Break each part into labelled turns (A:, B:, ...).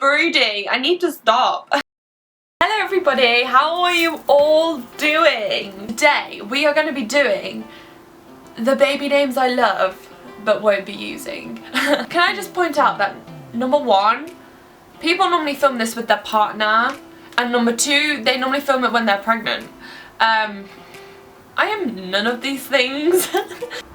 A: broody. I need to stop. Hello everybody, how are you all doing? Today we are going to be doing the baby names I love but won't be using. Can I just point out that number one, people normally film this with their partner, and number two, they normally film it when they're pregnant. I am none of these things,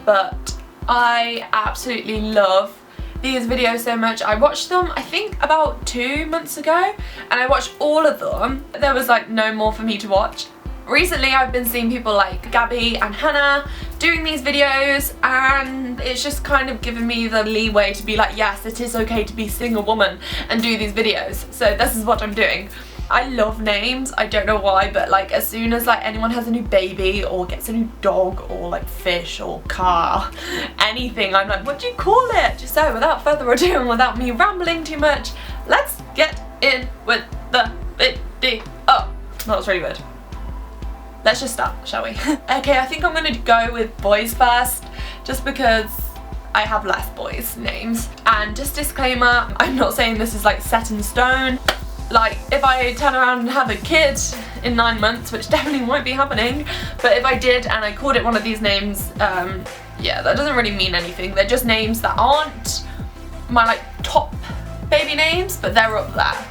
A: but I absolutely love these videos so much. I watched them I think about 2 months ago, and I watched all of them. There was like no more for me to watch. Recently I've been seeing people like Gabby and Hannah doing these videos, and it's just kind of given me the leeway to be like, yes, it is okay to be a single woman and do these videos. So this is what I'm doing. I love names, I don't know why, but like as soon as like anyone has a new baby or gets a new dog or like fish or car, anything, I'm like, what do you call it? So without further ado and without me rambling too much, let's get in with the video. Oh, that was really weird. Let's just start, shall we? Okay, I think I'm gonna go with boys first, just because I have less boys' names. And just disclaimer, I'm not saying this is like set in stone. Like, if I turn around and have a kid in 9 months, which definitely won't be happening, but if I did and I called it one of these names, yeah, that doesn't really mean anything. They're just names that aren't my like top baby names, but they're up there.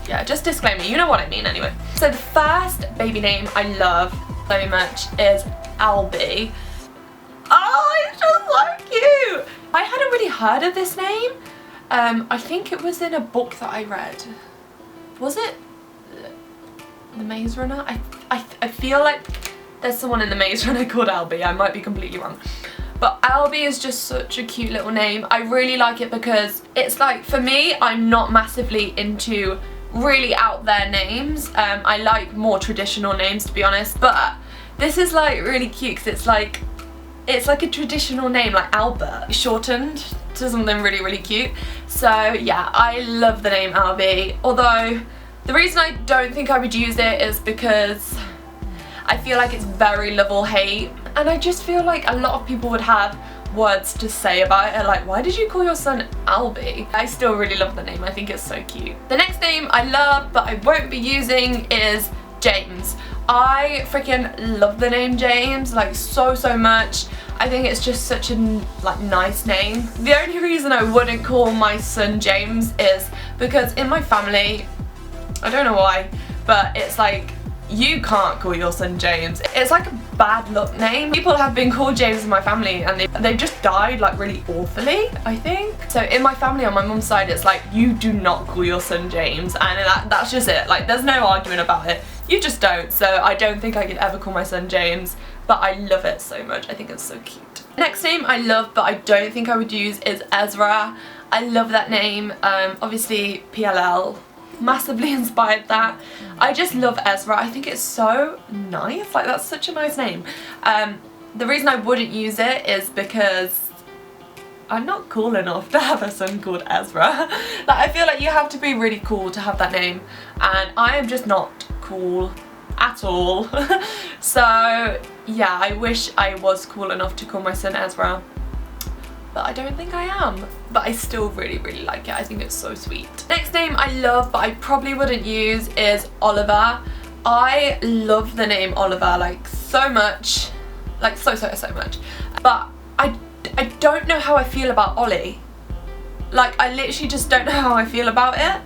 A: Yeah, just disclaimer, you know what I mean anyway. So the first baby name I love so much is Albie. Oh, it's just so cute! I hadn't really heard of this name. I think it was in a book that I read. Was it The Maze Runner? I feel like there's someone in The Maze Runner called Albie. I might be completely wrong. But Albie is just such a cute little name. I really like it because it's like, for me, I'm not massively into really out there names. I like more traditional names, to be honest. But this is like really cute because it's like a traditional name, like Albert, shortened to something really, really cute. So yeah, I love the name Albie. Although the reason I don't think I would use it is because I feel like it's very love or hate, and I just feel like a lot of people would have words to say about it, like, why did you call your son Albie? I still really love the name. I think it's so cute. The next name I love but I won't be using is James. I freaking love the name James, like so much. I think it's just such a like nice name. The only reason I wouldn't call my son James is because in my family, I don't know why, but it's like, you can't call your son James. It's like a bad luck name. People have been called James in my family and they've just died like really awfully, I think. So in my family on my mum's side, it's like, you do not call your son James, and that's just it. Like, there's no argument about it. You just don't. So I don't think I could ever call my son James, but I love it so much. I think it's so cute. Next name I love but I don't think I would use is Ezra. I love that name. Obviously PLL massively inspired that. I just love Ezra. I think it's so nice. Like, that's such a nice name. The reason I wouldn't use it is because I'm not cool enough to have a son called Ezra. Like, I feel like you have to be really cool to have that name, and I am just not cool at all. So yeah, I wish I was cool enough to call my son Ezra, but I don't think I am. But I still really like it. I think it's so sweet. Next name I love but I probably wouldn't use is Oliver. I love the name Oliver like so much, like so much, but I don't know how I feel about Ollie. Like, I literally just don't know how I feel about it.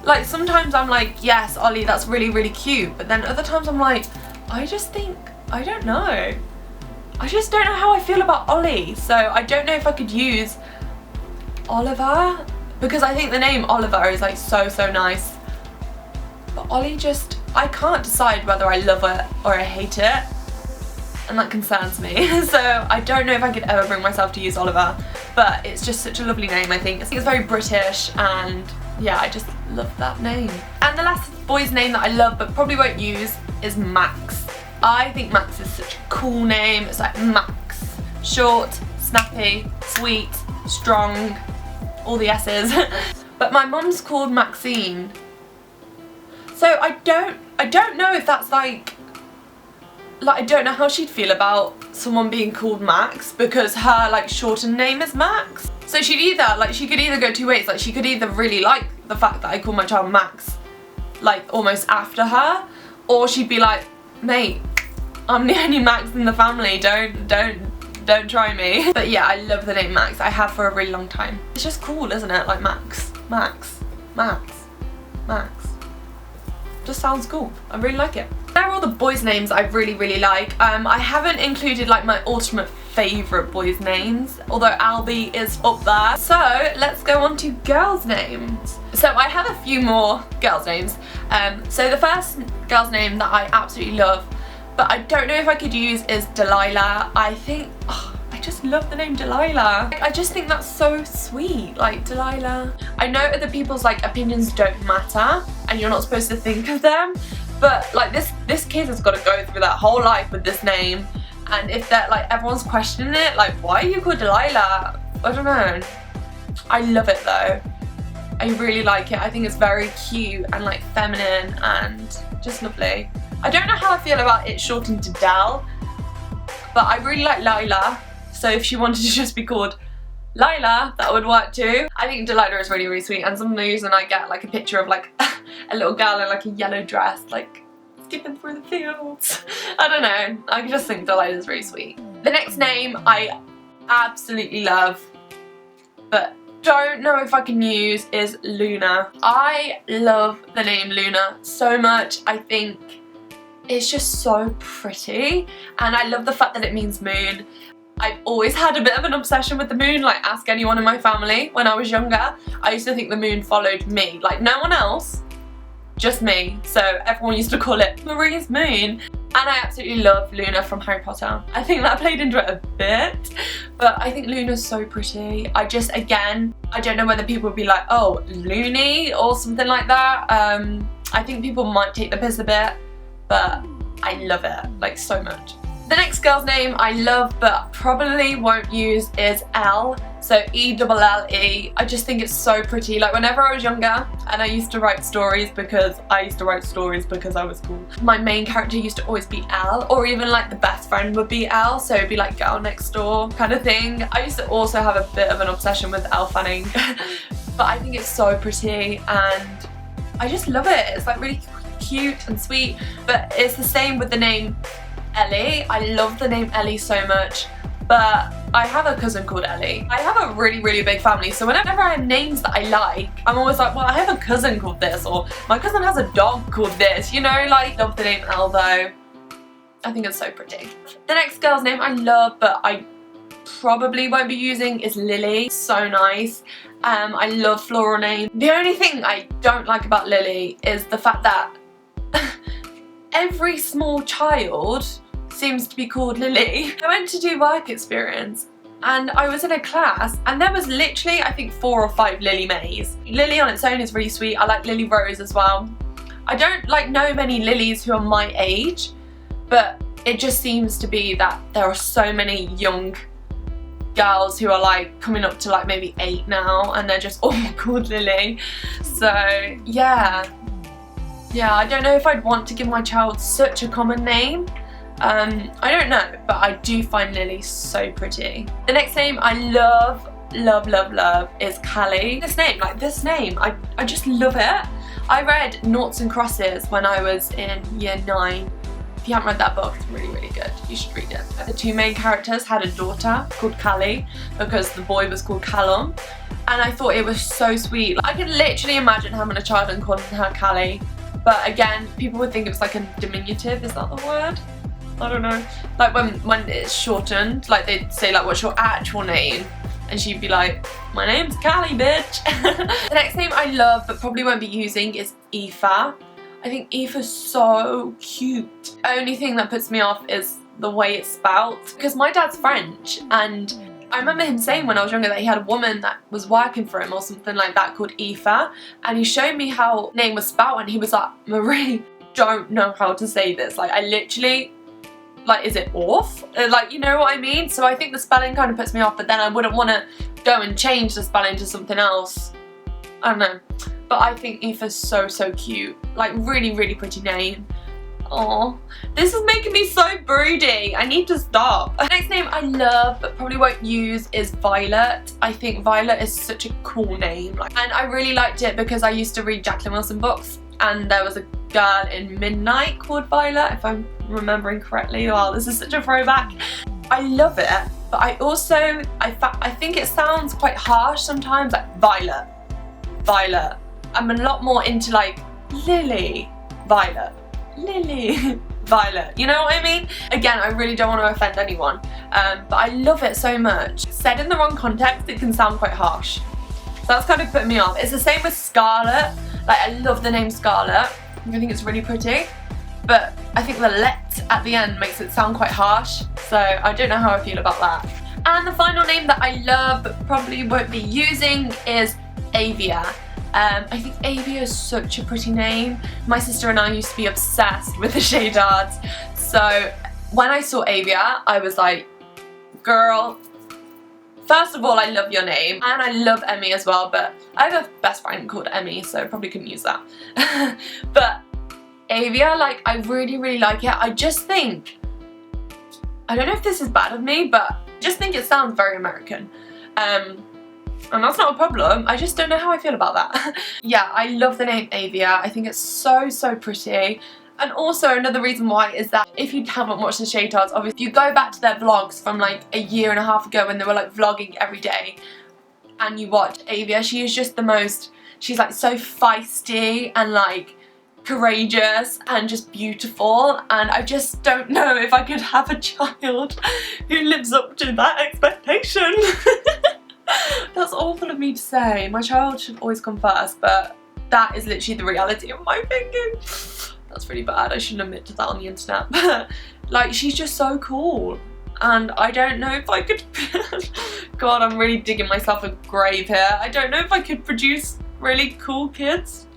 A: Like, sometimes I'm like, yes, Ollie, that's really cute, but then other times I'm like, I just think, I don't know. I just don't know how I feel about Ollie, so I don't know if I could use Oliver, because I think the name Oliver is like so nice. But Ollie just, I can't decide whether I love it or I hate it, and that concerns me. So I don't know if I could ever bring myself to use Oliver, but it's just such a lovely name, I think. I think it's very British, and yeah, I just love that name. And the last boy's name that I love but probably won't use is Max. I think Max is such a cool name. It's like Max. Short, snappy, sweet, strong, all the S's. But my mum's called Maxine. So I don't know if that's like I don't know how she'd feel about someone being called Max, because her like shortened name is Max. So she'd either, like, she could either go two ways. Like, she could either really like the fact that I call my child Max, like, almost after her, or she'd be like, mate, I'm the only Max in the family, don't try me. But yeah, I love the name Max. I have for a really long time. It's just cool, isn't it? Like Max, Max, Max, Max. Just sounds cool. I really like it. There are all the boys' names I really like. I haven't included like my ultimate favourite boys' names, although Albie is up there. So let's go on to girls' names. So I have a few more girls' names. So the first girl's name that I absolutely love, but I don't know if I could use, is Delilah. I think, I just love the name Delilah. Like, I just think that's so sweet, like Delilah. I know other people's like opinions don't matter and you're not supposed to think of them, but like this kid has got to go through that whole life with this name, and if that, like, everyone's questioning it, like, why are you called Delilah? I don't know. I love it though. I really like it. I think it's very cute and like feminine and just lovely. I don't know how I feel about it shortened to Del, but I really like Lila, so if she wanted to just be called Lila, that would work too. I think Delilah is really sweet, and some reason I get like a picture of like a little girl in like a yellow dress, like skipping through the fields. I don't know, I just think Delilah is really sweet. The next name I absolutely love, but don't know if I can use, is Luna. I love the name Luna so much. I think it's just so pretty, and I love the fact that it means moon. I've always had a bit of an obsession with the moon, like ask anyone in my family. When I was younger, I used to think the moon followed me, like no one else, just me. So everyone used to call it Marie's moon. And I absolutely love Luna from Harry Potter. I think that played into it a bit, but I think Luna's so pretty. I just, again, I don't know whether people would be like, oh, loony or something like that. I think people might take the piss a bit, but I love it, like, so much. The next girl's name I love but probably won't use is Elle, so E-double-L-E. I just think it's so pretty. Like, whenever I was younger and I used to write stories because I was cool, my main character used to always be Elle, or even like the best friend would be Elle, so it'd be like girl next door kind of thing. I used to also have a bit of an obsession with Elle Fanning, but I think it's so pretty and I just love it. It's like really cute and sweet, but it's the same with the name Ellie. I love the name Ellie so much, but I have a cousin called Ellie. I have a really big family, so whenever I have names that I like, I'm always like, well, I have a cousin called this, or my cousin has a dog called this, you know, like, love the name Elle though. I think it's so pretty. The next girl's name I love, but I probably won't be using, is Lily. So nice. I love floral names. The only thing I don't like about Lily is the fact that every small child seems to be called Lily. I went to do work experience and I was in a class and there was literally, I think, 4 or 5 Lily Mays. Lily on its own is really sweet. I like Lily Rose as well. I don't like know many Lilies who are my age, but it just seems to be that there are so many young girls who are like coming up to like maybe 8 now and they're just all called Lily. So yeah, I don't know if I'd want to give my child such a common name. I don't know, but I do find Lily so pretty. The next name I love is Callie. This name, I just love it. I read Noughts and Crosses when I was in year 9. If you haven't read that book, it's really good. You should read it. The 2 main characters had a daughter called Callie because the boy was called Callum, and I thought it was so sweet. I could literally imagine having a child and calling her Callie. But again, people would think it was like a diminutive, is that the word? I don't know. Like when it's shortened, like they'd say like, what's your actual name? And she'd be like, my name's Callie, bitch. The next name I love but probably won't be using is Aoife. I think Aoife's so cute. Only thing that puts me off is the way it's spelt, because my dad's French and I remember him saying when I was younger that he had a woman that was working for him or something like that called Aoife, and he showed me how name was spelled and he was like, Marie, don't know how to say this. Like, I literally, like, is it off? Like, you know what I mean? So I think the spelling kind of puts me off, but then I wouldn't want to go and change the spelling to something else. I don't know. But I think Aoife's so cute. Like, really pretty name. Oh, this is making me so broody. I need to stop. The next name I love but probably won't use is Violet. I think Violet is such a cool name. And I really liked it because I used to read Jacqueline Wilson books, and there was a girl in Midnight called Violet, if I'm remembering correctly. Wow, this is such a throwback. I love it, but I also, I think it sounds quite harsh sometimes, like Violet, Violet. I'm a lot more into like Lily, Violet, Lily, Violet, you know what I mean? Again, I really don't want to offend anyone, but I love it so much. Said in the wrong context, it can sound quite harsh. So that's kind of putting me off. It's the same with Scarlet. Like, I love the name Scarlet. I think it's really pretty, but I think the let at the end makes it sound quite harsh. So I don't know how I feel about that. And the final name that I love but probably won't be using is Avia. I think Avia is such a pretty name. My sister and I used to be obsessed with the Shaydards. So when I saw Avia, I was like, girl, first of all, I love your name, and I love Emmy as well, but I have a best friend called Emmy, so I probably couldn't use that. But Avia, like, I really, really like it. I just think, I don't know if this is bad of me, but I just think it sounds very American. And that's not a problem, I just don't know how I feel about that. Yeah, I love the name Avia. I think it's so, so pretty. And also another reason why is that if you haven't watched the Shaydards, obviously if you go back to their vlogs from like a year and a half ago when they were like vlogging every day, and you watch Avia, she is just the most, she's like so feisty and like courageous and just beautiful, and I just don't know if I could have a child who lives up to that expectation. That's awful of me to say. My child should always come first, but that is literally the reality of my thinking. That's really bad. I shouldn't admit to that on the internet. But like, she's just so cool, and I don't know if I could. God, I'm really digging myself a grave here. I don't know if I could produce really cool kids.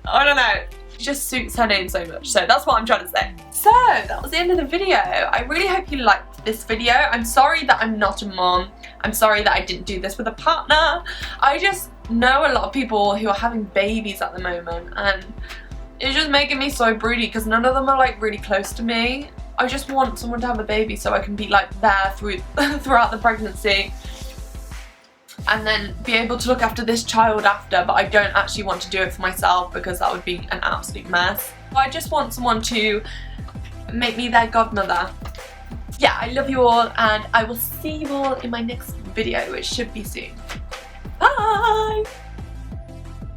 A: I don't know. It just suits her name so much. So that's what I'm trying to say. So that was the end of the video. I really hope you liked this video. I'm sorry that I'm not a mom. I'm sorry that I didn't do this with a partner. I just know a lot of people who are having babies at the moment, and it's just making me so broody because none of them are like really close to me. I just want someone to have a baby so I can be like there throughout the pregnancy, and then be able to look after this child after, but I don't actually want to do it for myself because that would be an absolute mess. I just want someone to make me their godmother. Yeah, I love you all, and I will see you all in my next video, which should be soon. Bye!